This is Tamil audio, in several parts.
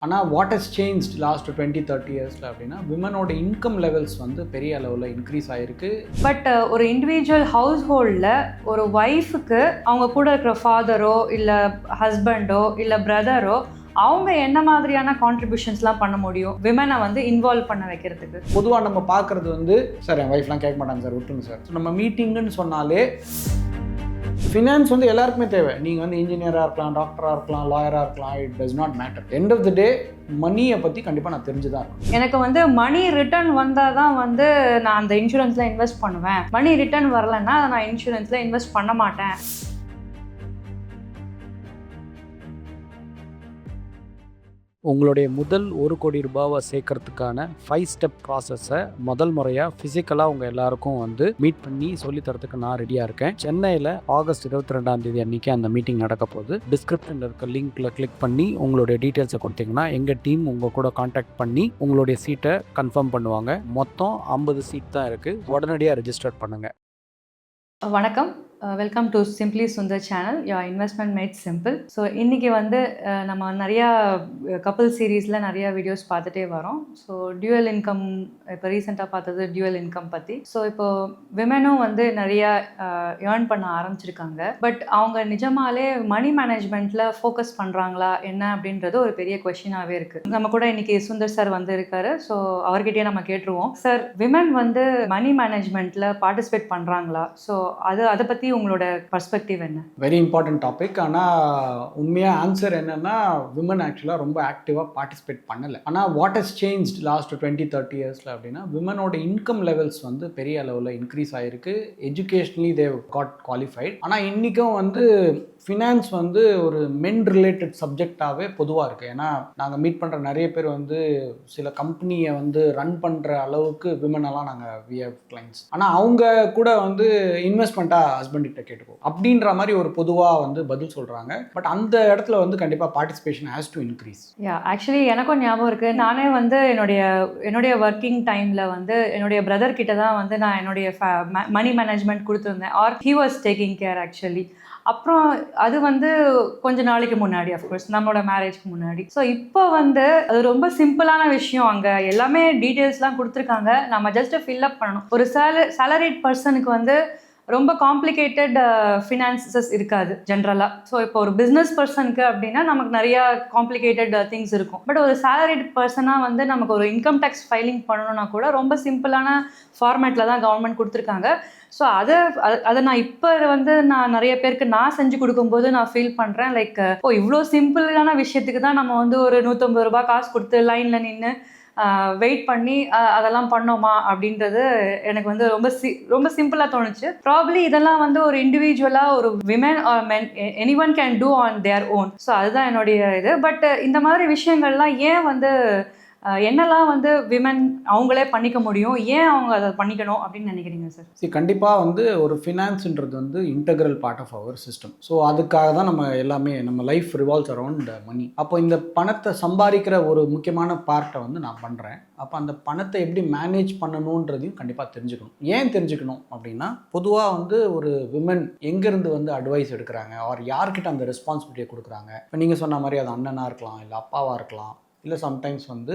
ஆனால் வாட் ஹஸ் சேஞ்ச்ட் லாஸ்ட் 20-30 இயர்ஸில் அப்படின்னா விமனோட இன்கம் லெவல்ஸ் வந்து பெரிய அளவில் இன்க்ரீஸ் ஆகிருக்கு. பட் ஒரு இண்டிவிஜுவல் ஹவுஸ் ஹோல்டில் ஒரு ஒய்ஃபுக்கு அவங்க கூட இருக்கிற ஃபாதரோ இல்லை ஹஸ்பண்டோ இல்லை பிரதரோ அவங்க என்ன மாதிரியான கான்ட்ரிபியூஷன்ஸ்லாம் பண்ண முடியும் விமனை வந்து இன்வால்வ் பண்ண வைக்கிறதுக்கு? பொதுவாக நம்ம பார்க்குறது வந்து சார் என் ஒய்ஃப்லாம் கேட்க மாட்டாங்க சார், விட்டுருங்க சார். ஸோ நம்ம மீட்டிங்குன்னு சொன்னாலே ஃபினான்ஸ் வந்து எல்லாருக்குமே தேவை. நீங்கள் வந்து இன்ஜினியராக இருக்கலாம், டாக்டராக இருக்கலாம், லாயராக இருக்கலாம், it does not matter. End of the day மணியை பற்றி கண்டிப்பாக நான் தெரிஞ்சு தான் இருக்கணும். எனக்கு வந்து மணி ரிட்டர்ன் வந்தால் தான் வந்து நான் அந்த இன்சூரன்ஸில் இன்வெஸ்ட் பண்ணுவேன். மணி ரிட்டர்ன் வரலைன்னா அதை நான் இன்சூரன்ஸில் இன்வெஸ்ட் பண்ண மாட்டேன். உங்களுடைய முதல் 1 கோடி ரூபாவை சேர்க்கறதுக்கான 5 ஸ்டெப் ப்ராசஸை முதல் முறையாக ஃபிசிக்கலாக உங்கள் எல்லாருக்கும் வந்து மீட் பண்ணி சொல்லித்தரத்துக்கு நான் ரெடியாக இருக்கேன். சென்னையில் ஆகஸ்ட் 22ஆம் தேதி அன்றைக்கி அந்த மீட்டிங் நடக்க போகுது. டிஸ்கிரிப்ஷனில் இருக்க லிங்க்கில் கிளிக் பண்ணி உங்களுடைய டீட்டெயில்ஸை கொடுத்தீங்கன்னா எங்கள் டீம் உங்கள் கூட கான்டாக்ட் பண்ணி உங்களுடைய சீட்டை கன்ஃபார்ம் பண்ணுவாங்க. மொத்தம் 50 சீட் தான் இருக்குது. உடனடியாக ரெஜிஸ்டர் பண்ணுங்கள். வணக்கம், welcome to simply Sundar channel, your investment made simple. So இன்றைக்கி வந்து நம்ம நிறையா கப்புள் சீரீஸில் நிறையா வீடியோஸ் பார்த்துட்டே வரோம். ஸோ டியூவல் இன்கம், இப்போ ரீசெண்டாக பார்த்தது டியூவல் இன்கம் பற்றி. ஸோ இப்போது விமெனும் வந்து நிறையா ஏர்ன் பண்ண ஆரம்பிச்சிருக்காங்க. பட் அவங்க நிஜமாலே மணி மேனேஜ்மெண்ட்டில் ஃபோக்கஸ் பண்ணுறாங்களா என்ன அப்படின்றது ஒரு பெரிய கொஷினாகவே இருக்குது. நம்ம கூட இன்றைக்கி சுந்தர் சார் வந்து இருக்காரு. ஸோ அவர்கிட்டயே நம்ம கேட்டுருவோம். சார், விமென் வந்து மணி மேனேஜ்மெண்ட்டில் பார்ட்டிசிபேட் பண்ணுறாங்களா? ஸோ அதை பற்றி உங்களோட பர்ஸ்பெக்டிவ் என்ன? Very important topic. ஆனால் உண்மையாக ஆன்சர் என்னென்னா விமன் ஆக்சுவலாக ரொம்ப ஆக்டிவாக பார்ட்டிசிபேட் பண்ணலை. ஆனால் வாட் ஹஸ் சேஞ்ச்ட் லாஸ்ட் 20-30 இயர்ஸில் அப்படின்னா விமனோட இன்கம் லெவல்ஸ் வந்து பெரிய அளவில் இன்க்ரீஸ் ஆகிருக்கு. Educationally they got qualified. ஆனால் இன்றைக்கும் வந்து ஃபினான்ஸ் வந்து ஒரு மென் ரிலேட்டட் சப்ஜெக்டாகவே பொதுவாக இருக்குது. ஏன்னா நாங்கள் மீட் பண்ணுற நிறைய பேர் வந்து சில கம்பெனியை வந்து ரன் பண்ணுற அளவுக்கு விமனெல்லாம் நாங்கள் வி ஹேவ் கிளைண்ட்ஸ். ஆனால் அவங்க கூட வந்து இன்வெஸ்ட்மெண்ட்டாக ஹஸ்பண்ட்கிட்ட கேட்டுக்குவோம் அப்படின்ற மாதிரி ஒரு பொதுவாக வந்து பதில் சொல்கிறாங்க. பட் அந்த இடத்துல வந்து கண்டிப்பாக participation has to increase. Actually எனக்கும் ஞாபகம் இருக்குது. நானே வந்து என்னுடைய ஒர்க்கிங் டைமில் வந்து என்னுடைய பிரதர் கிட்ட தான் வந்து நான் என்னுடைய மணி மேனேஜ்மெண்ட் கொடுத்துருந்தேன். Or he was taking care actually. அப்புறம் அது வந்து கொஞ்ச நாளைக்கு முன்னாடி, அஃப்கோர்ஸ் நம்மளோட மேரேஜ்க்கு முன்னாடி. ஸோ இப்போ வந்து அது ரொம்ப சிம்பிளான விஷயம். அங்கே எல்லாமே டீட்டெயில்ஸ்லாம் கொடுத்துருக்காங்க, நம்ம ஜஸ்ட் ஃபில்அப் பண்ணணும். ஒரு சேலரிட் பர்சனுக்கு வந்து ரொம்ப காம்ப்ளிகேட்டட் ஃபினான்சஸ் இருக்காது ஜென்ரலாக. ஸோ இப்போ ஒரு பிஸ்னஸ் பர்சனுக்கு அப்படின்னா நமக்கு நிறையா காம்ப்ளிகேட்டட் திங்ஸ் இருக்கும். பட் ஒரு சேலரிட் பர்சனாக வந்து நமக்கு ஒரு இன்கம் டேக்ஸ் ஃபைலிங் பண்ணணும்னா கூட ரொம்ப சிம்பிளான ஃபார்மேட்டில் தான் கவர்மெண்ட் கொடுத்துருக்காங்க. ஸோ அதை நான் இப்போ வந்து நான் நிறைய பேருக்கு நான் செஞ்சு கொடுக்கும்போது நான் ஃபீல் பண்ணுறேன், லைக் இவ்வளோ சிம்பிளான விஷயத்துக்கு தான் நம்ம வந்து ஒரு 150 ரூபாய் காசு கொடுத்து லைனில் நின்று வெயிட் பண்ணி அதெல்லாம் பண்ணோமா அப்படின்றது எனக்கு வந்து ரொம்ப சிம்பிளாக தோணுச்சு. ப்ராப்ளி இதெல்லாம் வந்து ஒரு இண்டிவிஜுவலாக ஒரு women or men anyone can do on their own. So அதுதான் என்னுடைய இது. பட் இந்த மாதிரி விஷயங்கள்லாம் ஏன் வந்து என்னெல்லாம் வந்து விமன் அவங்களே பண்ணிக்க முடியும், ஏன் அவங்க அதை பண்ணிக்கணும் அப்படின்னு நினைக்கிறீங்க சார்? கண்டிப்பாக வந்து ஒரு ஃபினான்ஸுன்றது வந்து integral part of our system. So அதுக்காக தான் நம்ம எல்லாமே, நம்ம லைஃப் ரிவால்வ்ஸ் அரவுண்ட் மணி. அப்போ இந்த பணத்தை சம்பாதிக்கிற ஒரு முக்கியமான பார்ட்டை வந்து நான் பண்ணுறேன். அப்போ அந்த பணத்தை எப்படி மேனேஜ் பண்ணணுன்றதையும் கண்டிப்பாக தெரிஞ்சுக்கணும். ஏன் தெரிஞ்சுக்கணும் அப்படின்னா, பொதுவாக வந்து ஒரு விமன் எங்கேருந்து வந்து அட்வைஸ் எடுக்கிறாங்க, ஆர் யார்கிட்ட அந்த ரெஸ்பான்சிபிலிட்டியை கொடுக்குறாங்க. இப்போ நீங்கள் சொன்ன மாதிரி அது அண்ணனாக இருக்கலாம், இல்லை அப்பாவாக இருக்கலாம், இல்லை சம்டைம்ஸ் வந்து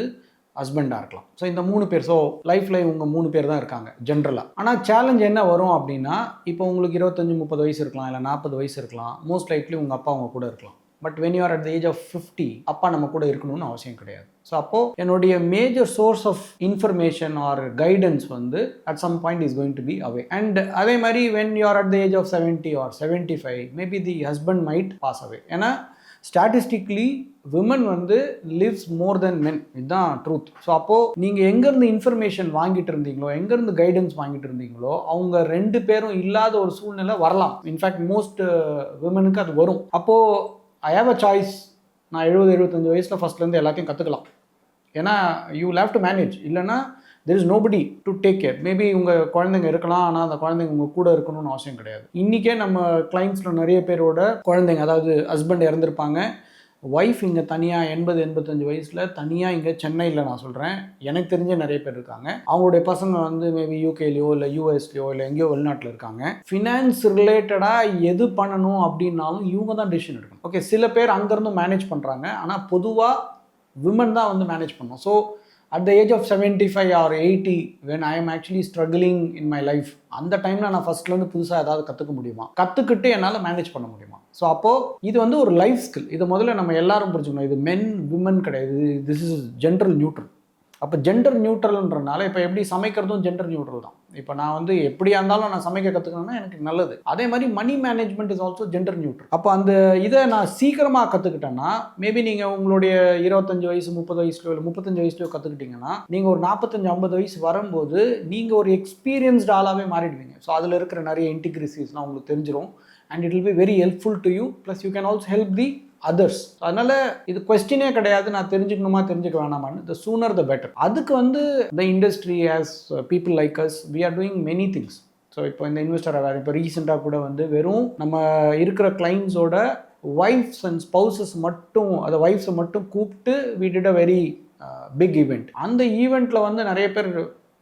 ஹஸ்பண்டாக இருக்கலாம். ஸோ இந்த 3 பேர், ஸோ லைஃப்பில் இவங்க 3 பேர் தான் இருக்காங்க ஜென்ரலாக. ஆனால் சேலஞ்ச் என்ன வரும் அப்படின்னா, இப்போ உங்களுக்கு 25-30 வயசு இருக்கலாம், இல்லை 40 வயசு இருக்கலாம். மோஸ்ட் லைக்லி உங்கள் அப்பா அவங்க கூட இருக்கலாம். But when you are at the age of 50, அப்பா நம்ம கூட இருக்கணும்னு அவசியம் கிடையாது. ஸோ அப்போது என்னுடைய major source of information or guidance வந்து at some point is going to be away. And அதே மாதிரி when you are at the age of 70 or 75, maybe the husband might pass away. ஏன்னா ஸ்டாட்டிஸ்டிக்லி விமன் வந்து லிவ்ஸ் மோர் தென் மென். இதுதான் ட்ரூத். ஸோ அப்போது நீங்கள் எங்கேருந்து இன்ஃபர்மேஷன் வாங்கிட்டு இருந்தீங்களோ, எங்கேருந்து கைடன்ஸ் வாங்கிட்டு இருந்தீங்களோ, அவங்க 2 பேரும் இல்லாத ஒரு சூழ்நிலை வரலாம். இன்ஃபேக்ட் மோஸ்ட் விமனுக்கு அது வரும். அப்போது ஐ ஹேவ் அ சாய்ஸ். நான் 70-75 வயசில் ஃபஸ்ட்லேருந்து எல்லாத்தையும் கற்றுக்கலாம். ஏன்னா you will have to manage. இல்லைன்னா there is nobody to take care. Maybe உங்கள் குழந்தைங்க இருக்கலாம், ஆனால் அந்த குழந்தைங்க உங்கள் கூட இருக்கணும்னு அவசியம் கிடையாது. இன்றைக்கே நம்ம கிளைண்ட்ஸில் நிறைய பேரோட குழந்தைங்க, அதாவது ஹஸ்பண்ட் இறந்துருப்பாங்க, ஒய்ஃப் இங்கே தனியாக 80-85 வயசில் தனியாக இங்கே சென்னையில், நான் சொல்கிறேன், எனக்கு தெரிஞ்ச நிறைய பேர் இருக்காங்க. அவங்களுடைய பசங்க வந்து மேபி யூகேலையோ இல்லை யூஎஸ்லையோ இல்லை எங்கேயோ வெளிநாட்டில் இருக்காங்க. ஃபினான்ஸ் ரிலேட்டடாக எது பண்ணணும் அப்படின்னாலும் இவங்க தான் டிசிஷன் எடுக்கணும். ஓகே, சில பேர் அங்கேருந்தும் மேனேஜ் பண்ணுறாங்க. ஆனால் பொதுவாக விமன் தான் வந்து மேனேஜ் பண்ணணும். So at the age of 75 or 80 when I am actually struggling in my life, அந்த டைமில் நான் ஃபஸ்ட்லேருந்து புதுசாக ஏதாவது கற்றுக்க முடியுமா, கற்றுக்கிட்டு என்னால் மேனேஜ் பண்ண முடியுமா? ஸோ அப்போது இது வந்து ஒரு லைஃப் ஸ்கில். இதை முதல்ல நம்ம எல்லாரும் புரிஞ்சுக்கணும். இது மென் விமன் கிடையாது, திஸ் இஸ் ஜென்ரல் நியூட்ரல். அப்போ ஜெண்டர் நியூட்ரல்ன்றனால இப்போ எப்படி சமைக்கிறதும் ஜெண்டர் நியூட்ரல் தான். இப்போ நான் வந்து எப்படியா இருந்தாலும் நான் சமைக்க கற்றுக்கணும்னா எனக்கு நல்லது. அதே மாதிரி money management is also gender neutral. அப்போ அந்த இதை நான் சீக்கிரமாக கற்றுக்கிட்டேன்னா, மேபி நீங்கள் உங்களுடைய 25 வயசு 30 வயசுலையோ இல்லை 35 வயசுலையோ கற்றுக்கிட்டிங்கன்னா, நீங்கள் ஒரு 45-50 வயசு வரும்போது நீங்கள் ஒரு எக்ஸ்பீரியன்ஸ்டு ஆளாகவே மாறிடுவீங்க. ஸோ அதில் இருக்கிற நிறைய இன்டிகிரிசிஸ்லாம் உங்களுக்கு தெரிஞ்சிடும். And it will be very helpful to you. Plus you can also help the others. அதனால இது கொஸ்டினே கிடையாது, நான் தெரிஞ்சுக்கணுமா தெரிஞ்சுக்க வேணாமான்னு. The sooner the better. அதுக்கு வந்து the industry as people like us we are doing many things. So இப்போ இந்த இன்வெஸ்டர் அவேர் இப்போ ரீசெண்டாக கூட வந்து வெறும் நம்ம இருக்கிற கிளைண்ட்ஸோட ஒய்ஃப்ஸ் அண்ட் ஸ்பௌசஸ் மட்டும், அதை ஒய்ஃப்ஸை மட்டும் கூப்பிட்டு we did a very big event. அந்த ஈவெண்ட்டில் வந்து நிறைய பேர்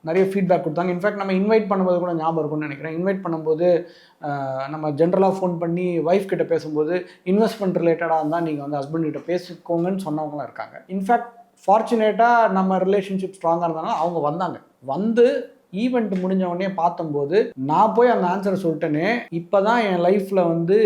நிறைய ஃபீட்பேக் கொடுத்தாங்க. இன்ஃபேக்ட் நம்ம இன்வைட் பண்ணும்போது கூட ஞாபகம் இருக்கும்னு நினைக்கிறேன். இன்வைட் பண்ணும்போது நம்ம ஜென்ரலாக ஃபோன் பண்ணி ஒய்ஃப் கிட்ட பேசும்போது இன்வெஸ்ட்மெண்ட் ரிலேட்டடாக இருந்தால் நீங்கள் வந்து ஹஸ்பண்ட் கிட்ட பேசிக்கோங்கன்னு சொன்னவங்களாம் இருக்காங்க. இன்ஃபேக்ட் ஃபார்ச்சுனேட்டாக நம்ம ரிலேஷன்ஷிப் ஸ்ட்ராங்காக இருந்தாலும் அவங்க வந்தாங்க. வந்து ஈவெண்ட் முடிஞ்ச உடனே பார்த்தம்போது நான் போய் அந்த ஆன்சரை சொல்லிட்டேனே, இப்போ தான் என் லைஃப்பில் வந்து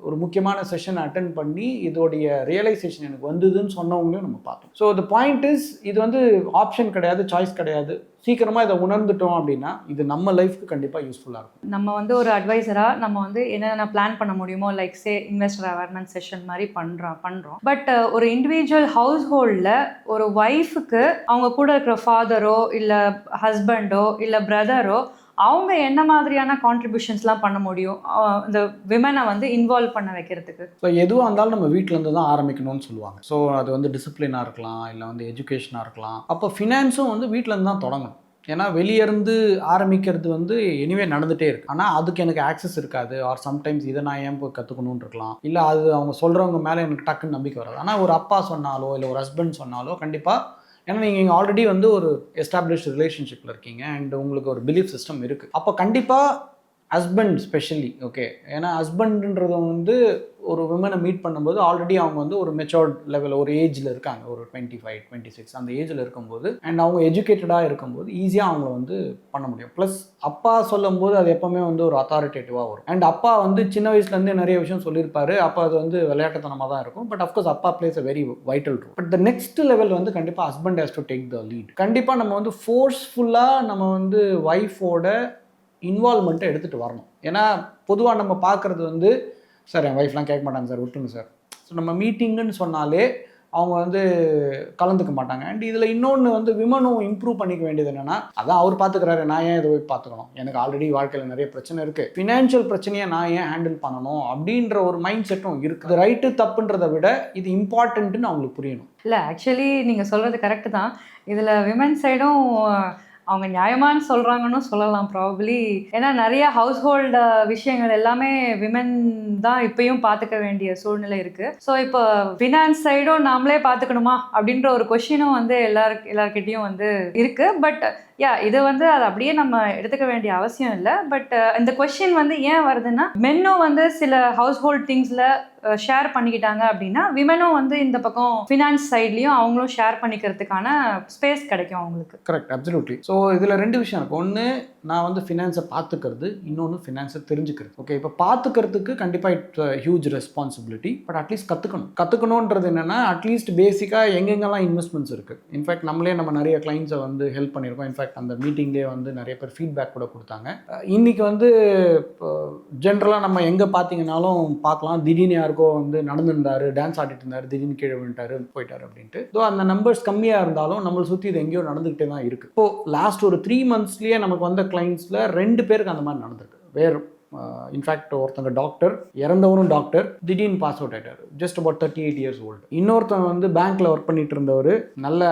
ஒரு முக்கியமான செஷன் அட்டென்ட் பண்ணி இதோடைய ரியலைசேஷன் எனக்கு வந்ததுன்னு சொன்னவங்களையும் நம்ம பார்த்தோம். ஸோ த பாயிண்ட் இஸ், இது வந்து ஆப்ஷன் கிடையாது, சாய்ஸ் கிடையாது. சீக்கிரமாக இதை உணர்ந்துட்டோம் அப்படின்னா இது நம்ம லைஃப்க்கு கண்டிப்பாக யூஸ்ஃபுல்லாக இருக்கும். நம்ம வந்து ஒரு அட்வைசராக நம்ம வந்து என்னென்ன பிளான் பண்ண முடியுமோ, like say investor awareness session மாதிரி பண்ணுறோம். பட் ஒரு இண்டிவிஜுவல் ஹவுஸ் ஹோல்டில் ஒரு ஒய்ஃபுக்கு அவங்க கூட இருக்கிற ஃபாதரோ இல்லை ஹஸ்பண்டோ இல்லை பிரதரோ அவங்க என்ன மாதிரியான கான்ட்ரிபியூஷன்ஸ்லாம் பண்ண முடியும் இந்த விமனை வந்து இன்வால்வ் பண்ண வைக்கிறதுக்கு? ஸோ எதுவாக இருந்தாலும் நம்ம வீட்டிலேருந்து தான் ஆரம்பிக்கணும்னு சொல்லுவாங்க. ஸோ அது வந்து டிசிப்ளினாக இருக்கலாம், இல்லை வந்து எஜுகேஷனாக இருக்கலாம். அப்போ ஃபினான்ஸும் வந்து வீட்டிலேருந்து தான் தொடங்கணும். ஏன்னா வெளியேருந்து ஆரம்பிக்கிறது வந்து எனிவே நடந்துகிட்டே இருக்கு. ஆனால் அதுக்கு எனக்கு ஆக்சஸ் இருக்காது. ஆர் சம்டைம்ஸ் இதை நான் ஏன் போய் கற்றுக்கணும்னு இருக்கலாம், இல்லை அது அவங்க சொல்கிறவங்க மேலே எனக்கு டக்குன்னு நம்பிக்கை வராது. ஆனால் ஒரு அப்பா சொன்னாலோ இல்லை ஒரு ஹஸ்பண்ட் சொன்னாலோ கண்டிப்பாக, ஏன்னா நீங்கள் ஆல்ரெடி வந்து ஒரு எஸ்டாப்ளிஷ்டு ரிலேஷன்ஷிப்பில் இருக்கீங்க அண்ட் உங்களுக்கு ஒரு பிலீஃப் சிஸ்டம் இருக்குது. அப்போ கண்டிப்பாக ஹஸ்பண்ட் ஸ்பெஷலி ஓகே, ஏன்னா ஹஸ்பண்டுன்றது வந்து ஒரு விமனை மீட் பண்ணும்போது ஆல்ரெடி அவங்க வந்து ஒரு மெச்சோர்ட் லெவல் ஒரு ஏஜில் இருக்காங்க, ஒரு 25, 26 அந்த ஏஜில் இருக்கும்போது அண்ட் அவங்க எஜுகேட்டடாக இருக்கும்போது ஈஸியாக அவங்கள வந்து பண்ண முடியும். ப்ளஸ் அப்பா சொல்லும் போது அது எப்போவுமே வந்து ஒரு அத்தாரிட்டேட்டிவாக வரும். அண்ட் அப்பா வந்து சின்ன வயசுலேருந்தே நிறைய விஷயம் சொல்லியிருப்பாரு. அப்போ அது வந்து விளையாட்டுத்தனமாக தான் இருக்கும். பட் அஃப்கோர்ஸ் அப்பா plays a very vital role. But the next level வந்து கண்டிப்பாக husband has to take the lead. கண்டிப்பாக நம்ம வந்து ஃபோர்ஸ்ஃபுல்லாக நம்ம வந்து ஒய்ஃபோட இன்வால்மெண்ட்டை எடுத்துகிட்டு வரணும். ஏன்னா பொதுவாக நம்ம பார்க்குறது வந்து, சார் என் ஒய்ஃப்லாம் கேட்க மாட்டாங்க சார், விட்டுருங்க சார். ஸோ நம்ம மீட்டிங்குன்னு சொன்னாலே அவங்க வந்து கலந்துக்க மாட்டாங்க. அண்ட் இதில் இன்னொன்று வந்து விமனும் இம்ப்ரூவ் பண்ணிக்க வேண்டியது என்னென்னா, அதான் அவர் பார்த்துக்கிறாரு, நான் ஏன் இதை போய் பார்த்துக்கணும், எனக்கு ஆல்ரெடி வாழ்க்கையில் நிறைய பிரச்சனை இருக்குது, ஃபினான்ஷியல் பிரச்சனையை நான் ஏன் ஹேண்டில் பண்ணணும் அப்படின்ற ஒரு மைண்ட் செட்டும் இருக்குது. ரைட்டு தப்புன்றதை விட இது இம்பார்ட்டன்ட்டுன்னு அவங்களுக்கு புரியணும். இல்லை ஆக்சுவலி நீங்கள் சொல்கிறது கரெக்டு தான். இதில் விமன் சைடும் அவங்க நியாயமானு சொல்கிறாங்கன்னு சொல்லலாம் ப்ராபப்ளி. ஏன்னா நிறைய ஹவுஸ் ஹோல்டு விஷயங்கள் எல்லாமே விமன் தான் இப்பயும் பார்த்துக்க வேண்டிய சூழ்நிலை இருக்குது. ஸோ இப்போ ஃபினான்ஸ் சைடும் நாமளே பார்த்துக்கணுமா அப்படின்ற ஒரு கொஷினும் வந்து எல்லார்கிட்டையும் வந்து இருக்குது. பட் இது வந்து அது அப்படியே நம்ம எடுத்துக்க வேண்டிய அவசியம் இல்லை. பட் இந்த கொஷின் வந்து ஏன் வருதுன்னா, மென்னும் வந்து சில ஹவுஸ் ஹோல்ட் திங்ஸில் ஷேர் பண்ணிக்கிட்டாங்க அப்படின்னா விமனும் வந்து இந்த பக்கம் ஃபினான்ஸ் சைட்லேயும் அவங்களும் ஷேர் பண்ணிக்கிறதுக்கான ஸ்பேஸ் கிடைக்கும் அவங்களுக்கு. Correct, absolutely. ஸோ இதில் 2 விஷயம் இருக்குது. ஒன்று நான் வந்து ஃபினான்ஸை பார்த்துக்கிறது, இன்னொன்று ஃபினான்ஸை தெரிஞ்சுக்கிறது. ஓகே, இப்போ பார்த்துக்கிறதுக்கு கண்டிப்பாக it's huge responsibility. But at least கற்றுக்கணுன்றது என்னென்னா, அட்லீஸ்ட் பேசிக்காக எங்கெங்கெல்லாம் இன்வெஸ்ட்மெண்ட்ஸ் இருக்குது. இன்ஃபேக்ட் நம்மளே நிறைய கிளைண்ட்ஸை வந்து ஹெல்ப் பண்ணியிருக்கோம். இன்ஃபேக்ட் அந்த மீட்டிங்லேயே வந்து நிறைய பேர் ஃபீட்பேக் கூட கொடுத்தாங்க. இன்றைக்கி வந்து ஜென்ரலாக நம்ம எங்கே பார்த்தீங்கன்னாலும் பார்க்கலாம், திடீர்னு யாருக்கோ வந்து நடந்துருந்தாரு, டான்ஸ் ஆடிட்டு இருந்தார், திடீர்னு கீழே விழுந்துட்டாரு, போயிட்டார் அப்படின்ட்டு. ஸோ அந்த நம்பர்ஸ் கம்மியாக இருந்தாலும் நம்மளை சுற்றி இது எங்கேயோ நடந்துக்கிட்டே தான் இருக்குது. இப்போது லாஸ்ட் ஒரு 3 monthsலேயே நமக்கு வந்த கிளைண்ட்ஸில் 2 பேருக்கு அந்த மாதிரி நடந்திருக்கு. வேறு இன்ஃபேக்ட் ஒருத்தங்க டாக்டர், இறந்தவரும் டாக்டர், திடீர்னு பாஸ் அவுட் ஆகிட்டார், ஜஸ்ட் அபவுட் 38 years old. இன்னொருத்தன் வந்து பேங்க்கில் ஒர்க் பண்ணிட்டு இருந்தவர், நல்ல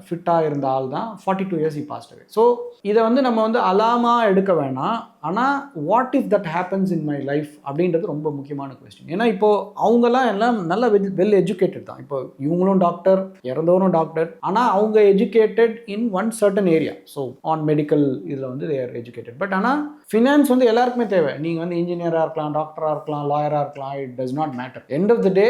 ஃபிட்டாக இருந்த ஆள் தான், 42 years பாஸ்ட் அவே. ஸோ இதை வந்து நம்ம வந்து அலாமாக எடுக்க வேணாம். ஆனால் what if that happens in my life அப்படின்றது ரொம்ப முக்கியமான கொஸ்டின். ஏன்னா இப்போது அவங்கெல்லாம் எல்லாம் நல்ல வெல் எஜுகேட்டட் தான். இப்போ இவங்களும் டாக்டர், இறந்தவரும் டாக்டர், ஆனால் அவங்க educated in one certain area. So on medical இதில் வந்து தே ஆர் எஜுகேட்டட். பட் ஆனால் ஃபினான்ஸ் வந்து எல்லாருக்குமே தேவை. நீங்கள் வந்து இன்ஜினியராக இருக்கலாம், டாக்டராக இருக்கலாம், லாயராக இருக்கலாம், it does not matter. End of the day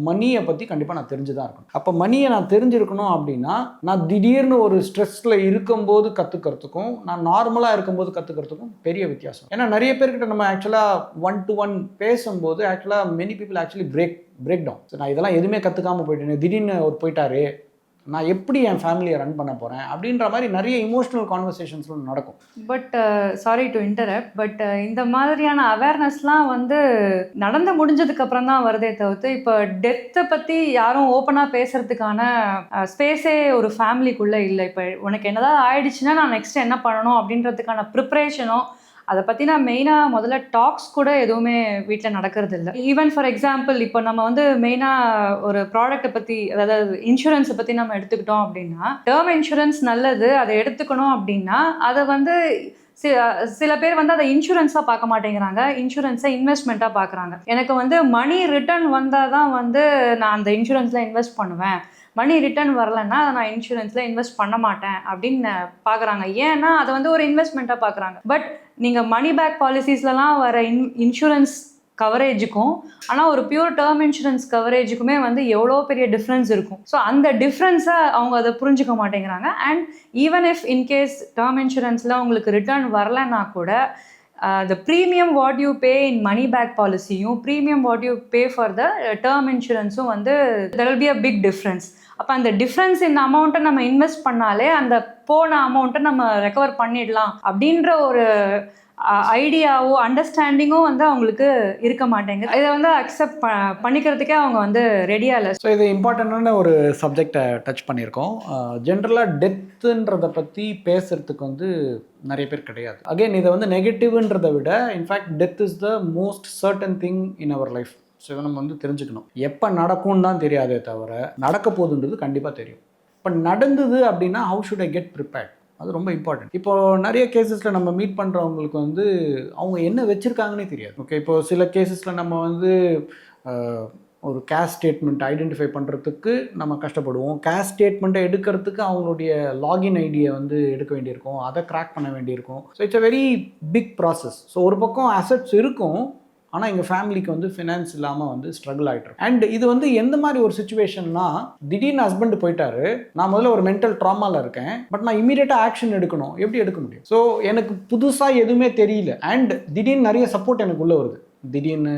மணியை பற்றி கண்டிப்பாக நான் தெரிஞ்சு தான் இருக்கணும். அப்போ மணியை நான் தெரிஞ்சிருக்கணும் அப்படின்னா நான் திடீர்னு ஒரு ஸ்ட்ரெஸ்ஸில் இருக்கும்போது கற்றுக்கிறதுக்கும் நான் நார்மலாக இருக்கும்போது கற்றுக்கிறதுக்கும் பெரிய வித்தியாசம். ஏன்னா நிறைய பேர்கிட்ட நம்ம ஆக்சுவலாக 1-to-1 பேசும்போது ஆக்சுவலாக many people actually break down. So நான் இதெல்லாம் எதுவுமே கற்றுக்காமல் போயிட்டேன், திடீர்னு ஒரு போயிட்டாரு, நான் எப்படி என் ஃபேமிலியை ரன் பண்ண போகிறேன் அப்படின்ற மாதிரி நிறைய இமோஷனல் கான்வர்சேஷன்ஸ்லாம் நடக்கும். But sorry to interrupt, but இந்த மாதிரியான அவேர்னஸ்லாம் வந்து நடந்து முடிஞ்சதுக்கு அப்புறம் தான் வருதே தவிர்த்து இப்போ டெத்தை பற்றி யாரும் ஓப்பனாக பேசுறதுக்கான ஸ்பேஸே ஒரு ஃபேமிலிக்குள்ளே இல்லை. இப்போ உனக்கு என்னதான் ஆயிடுச்சுன்னா நான் நெக்ஸ்ட் என்ன பண்ணணும் அப்படின்றதுக்கான ப்ரிப்ரேஷனோ அதை பற்றி நான் மெயினாக முதல்ல டாக்ஸ் கூட எதுவுமே வீட்டில் நடக்கிறது இல்லை. ஈவன் ஃபார் எக்ஸாம்பிள் இப்போ நம்ம வந்து மெயினாக ஒரு ப்ராடக்ட்டை பற்றி, அதாவது இன்சூரன்ஸை பற்றி நம்ம எடுத்துக்கிட்டோம் அப்படின்னா, டேர்ம் இன்சூரன்ஸ் நல்லது, அதை எடுத்துக்கணும் அப்படின்னா அதை வந்து சில பேர் வந்து அதை இன்சூரன்ஸாக பார்க்க மாட்டேங்கிறாங்க, இன்சூரன்ஸை இன்வெஸ்ட்மெண்ட்டாக பார்க்குறாங்க. எனக்கு வந்து மணி ரிட்டர்ன் வந்தால் தான் வந்து நான் அந்த இன்சூரன்ஸில் இன்வெஸ்ட் பண்ணுவேன், மணி ரிட்டர்ன் வரலன்னா நான் இன்சூரன்ஸில் இன்வெஸ்ட் பண்ண மாட்டேன் அப்படின்னு பார்க்குறாங்க. ஏன்னா அதை வந்து ஒரு இன்வெஸ்ட்மெண்ட்டாக பார்க்குறாங்க. பட் நீங்கள் மணி பேக் பாலிசிஸ்லலாம் வர இன்சூரன்ஸ் கவரேஜுக்கும் ஆனால் ஒரு பியூர் டேர்ம் இன்சூரன்ஸ் கவரேஜுக்குமே வந்து எவ்வளோ பெரிய டிஃப்ரென்ஸ் இருக்கும். ஸோ அந்த டிஃப்ரென்ஸை அவங்க அதை புரிஞ்சுக்க மாட்டேங்கிறாங்க. And even if in case term இன்சூரன்ஸில் உங்களுக்கு ரிட்டர்ன் வரலன்னா கூட the premium what you pay in money back policy-யும் premium what you pay for the term insurance-ம் வந்து there will be a big difference. அப்போ அந்த டிஃப்ரென்ஸ் இந்த அமௌண்ட்டை நம்ம இன்வெஸ்ட் பண்ணாலே அந்த போன அமௌண்ட்டை நம்ம ரெக்கவர் பண்ணிடலாம் அப்படின்ற ஒரு ஐடியாவோ அண்டர்ஸ்டாண்டிங்கும் வந்து அவங்களுக்கு இருக்க மாட்டேங்குது. இதை வந்து அக்செப்ட் பண்ணிக்கிறதுக்கே அவங்க வந்து ரெடியாக இல்லை. ஸோ இது இம்பார்ட்டண்டான ஒரு சப்ஜெக்டை டச் பண்ணியிருக்கோம். ஜென்ரலாக டெத்துன்றதை பற்றி பேசுகிறதுக்கு வந்து நிறைய பேர் கிடையாது. அகெயின் இதை வந்து நெகட்டிவ்ன்றதை விட in fact death is the most certain thing in our life. So இதை நம்ம வந்து தெரிஞ்சுக்கணும். எப்போ நடக்கும்னு தான் தெரியாதே தவிர நடக்க போகுதுன்றது கண்டிப்பாக தெரியும். இப்போ நடந்தது அப்படின்னா how should I get prepared, அது ரொம்ப இம்பார்ட்டன்ட். இப்போது நிறைய கேசஸில் நம்ம மீட் பண்ணுறவங்களுக்கு வந்து அவங்க என்ன வச்சுருக்காங்கன்னே தெரியாது. ஓகே, இப்போது சில கேசஸில் நம்ம வந்து ஒரு கேஷ் ஸ்டேட்மெண்ட் ஐடென்டிஃபை பண்ணுறதுக்கு நம்ம கஷ்டப்படுவோம். கேஷ் ஸ்டேட்மெண்ட்டை எடுக்கிறதுக்கு அவங்களுடைய லாகின் ஐடியை வந்து எடுக்க வேண்டியிருக்கும், அதை கிராக் பண்ண வேண்டியிருக்கும். So it's a very big process. So ஒரு பக்கம் அசட்ஸ் இருக்கும், ஆனால் எங்கள் ஃபேமிலிக்கு வந்து ஃபினான்ஸ் இல்லாமல் வந்து ஸ்ட்ரகிள் ஆகிட்டு. அண்ட் இது வந்து எந்த மாதிரி ஒரு சுச்சுவேஷன்னா, திடீர்னு ஹஸ்பண்ட் போயிட்டாரு, நான் முதல்ல ஒரு மென்டல் ட்ராமாவில் இருக்கேன், பட் நான் இமீடியட்டாக ஆக்ஷன் எடுக்கணும், எப்படி எடுக்க முடியும்? ஸோ எனக்கு புதுசாக எதுவுமே தெரியல, அண்ட் திடீர்னு நிறைய சப்போர்ட் எனக்கு உள்ளே வருது. திடீர்னு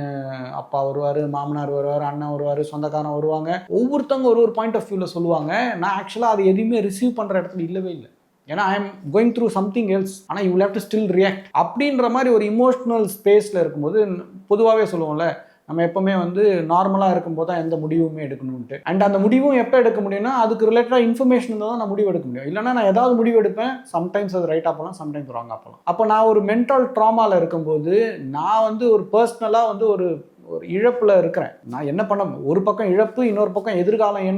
அப்பா வருவார், மாமனார் வருவார், அண்ணன் வருவார், சொந்தக்காரன் வருவாங்க, ஒவ்வொருத்தவங்க ஒரு பாயிண்ட் ஆஃப் வியூவில் சொல்லுவாங்க. நான் ஆக்சுவலாக அது எதுவுமே ரிசீவ் பண்ணுற இடத்துல இல்லவே இல்லை. ஏன்னா I am going through something else, ஆனால் you will have to still react அப்படின்ற மாதிரி ஒரு இமோஷ்னல் ஸ்பேஸில் இருக்கும்போது பொதுவாகவே சொல்லுவோம்ல, நம்ம எப்போவுமே வந்து நார்மலாக இருக்கும்போது தான் எந்த முடிவுமே எடுக்கணும்ட்டு. அண்ட் அந்த முடிவும் எப்போ எடுக்க முடியும்னா அதுக்கு ரிலேட்டடாக இன்ஃபர்மேஷன் இருந்தால் தான் நான் முடிவு எடுக்க முடியும். இல்லைனா நான் ஏதாவது முடிவு எடுப்பேன், சம்டைம்ஸ் அது ரைட்டாக போகலாம், சம்டைம்ஸ் ராங்காக போகலாம். அப்போ நான் ஒரு மென்டல் ட்ராமாவில் இருக்கும்போது நான் வந்து ஒரு பர்சனலாக வந்து ஒரு இழப்பில் இருக்கிறேன். நான் என்ன பண்ண, ஒரு பக்கம் இழப்பு, இன்னொரு பக்கம் எதிர்காலம்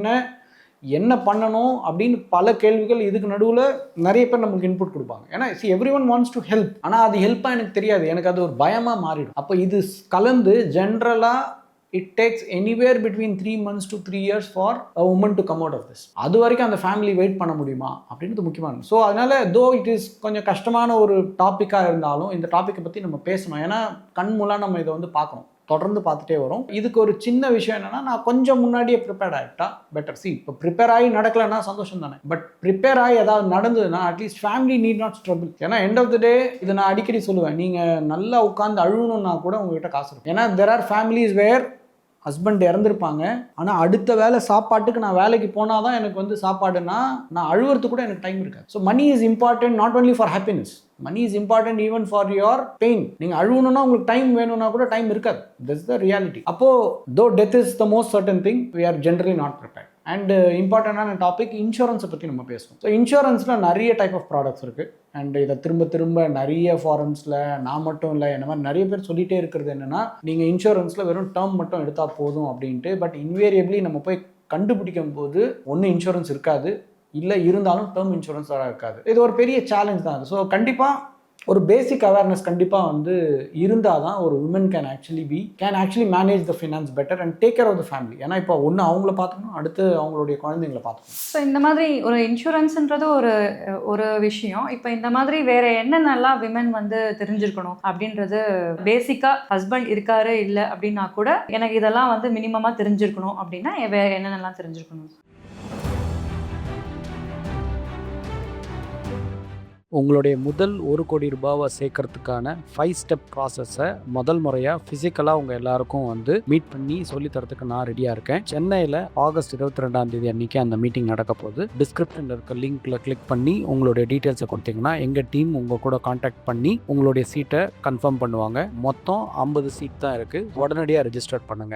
என்ன பண்ணணும் அப்படின்னு பல கேள்விகள். இதுக்கு நடுவில் நிறைய பேர் நமக்கு இன்புட் கொடுப்பாங்க. ஏன்னா everyone wants to help, ஆனால் அது ஹெல்ப்பாக எனக்கு தெரியாது, எனக்கு அது ஒரு பயமாக மாறிடும். அப்போ இது கலந்து ஜென்ரலாக it takes anywhere between 3 months to 3 years for a woman to come out of this. அது வரைக்கும் அந்த ஃபேமிலி வெயிட் பண்ண முடியுமா அப்படின்றது முக்கியமானது. ஸோ அதனால தோ இட் இஸ் கொஞ்சம் கஷ்டமான ஒரு டாப்பிக்காக இருந்தாலும் இந்த டாப்பிக்கை பற்றி நம்ம பேசணும். ஏன்னா கண் மூலம் நம்ம இதை வந்து பார்க்கணும், தொடர்ந்து பார்த்துட்டே வரும். இதுக்கு ஒரு சின்ன விஷயம் என்னன்னா, நான் கொஞ்சம் முன்னாடியே ப்ரிப்பேர்ட் ஆகிட்டா பெட்டர். இப்போ ப்ரிப்பேர் ஆகி நடக்கலைன்னா சந்தோஷம் தானே, பட் ப்ரிப்பேர் ஆகி ஏதாவது நடந்ததுன்னா at least family need not struggle. ஏன்னா எண்ட் ஆஃப் த டே இதை நான் அடிக்கடி சொல்லுவேன், நீங்கள் நல்லா உட்காந்து அழுகணும்னா கூட உங்ககிட்ட காசு இருக்கும். ஏன்னா there are families where husband இறந்துருப்பாங்க, ஆனால் அடுத்த வேலை சாப்பாட்டுக்கு நான் வேலைக்கு போனால் தான் எனக்கு வந்து சாப்பாடுனா நான் அழுவுறதுக்கு கூட எனக்கு டைம் இருக்காது. So money is important not only for happiness, money is important even for your pain. நீங்கள் அழுவணும்னா உங்களுக்கு டைம் வேணும்னா கூட டைம் இருக்காது. This the reality. அப்போது though death is the most certain thing, we are generally not prepared. And இம்பார்ட்டண்டான டாபிக் இன்சூரன்ஸை பற்றி நம்ம பேசுவோம். ஸோ இன்சூரன்ஸில் நிறைய டைப் ஆஃப் ப்ராடக்ட்ஸ் இருக்குது. அண்ட் இதை திரும்ப நிறைய ஃபாரம்ஸில் நான் மட்டும் இல்லை, என்ன மாதிரி நிறைய பேர் சொல்லிகிட்டே இருக்கிறது என்னென்னா, நீங்கள் இன்சூரன்ஸில் வெறும் டேர்ம் மட்டும் எடுத்தால் போதும் அப்படின்ட்டு. பட் இன்வேரியபிளி நம்ம போய் கண்டுபிடிக்கும் போது ஒன்று இன்சூரன்ஸ் இருக்காது, இல்லை இருந்தாலும் டேர்ம் இன்சூரன்ஸாக இருக்காது. இது ஒரு பெரிய சேலஞ்ச் தான். ஸோ கண்டிப்பாக ஒரு பேசிக் அவேர்னஸ் கண்டிப்பாக வந்து இருந்தால் தான் ஒரு woman can actually manage the finance better and take care of the family. ஏன்னா இப்போ ஒன்று அவங்கள பார்த்துக்கணும், அடுத்து அவங்களுடைய குழந்தைங்களை பார்த்துக்கணும். ஸோ இந்த மாதிரி ஒரு இன்சூரன்ஸ்ன்றது ஒரு விஷயம். இப்போ இந்த மாதிரி வேற என்னென்னலாம் விமன் வந்து தெரிஞ்சிருக்கணும் அப்படின்றது, பேசிக்காக ஹஸ்பண்ட் இருக்காரு இல்லை அப்படின்னா கூட எனக்கு இதெல்லாம் வந்து மினிமமாக தெரிஞ்சிருக்கணும் அப்படின்னா வேற என்னென்னலாம் தெரிஞ்சிருக்கணும்? உங்களுடைய முதல் 1 கோடி ரூபாவை சேர்க்கறதுக்கான 5 ஸ்டெப் ப்ராசஸை முதல் முறையாக ஃபிசிக்கலாக உங்கள் எல்லாருக்கும் வந்து மீட் பண்ணி சொல்லித்தரத்துக்கு நான் ரெடியாக இருக்கேன். சென்னையில் ஆகஸ்ட் 22ஆம் தேதி அன்றைக்கி அந்த மீட்டிங் நடக்க போகுது. டிஸ்கிரிப்ஷனில் இருக்க லிங்க்கில் கிளிக் பண்ணி உங்களுடைய டீட்டெயில்ஸை கொடுத்தீங்கன்னா எங்கள் டீம் உங்கள் கூட காண்டாக்ட் பண்ணி உங்களுடைய சீட்டை கன்ஃபார்ம் பண்ணுவாங்க. மொத்தம் 50 சீட் தான் இருக்குது. உடனடியாக ரெஜிஸ்டர் பண்ணுங்கள்.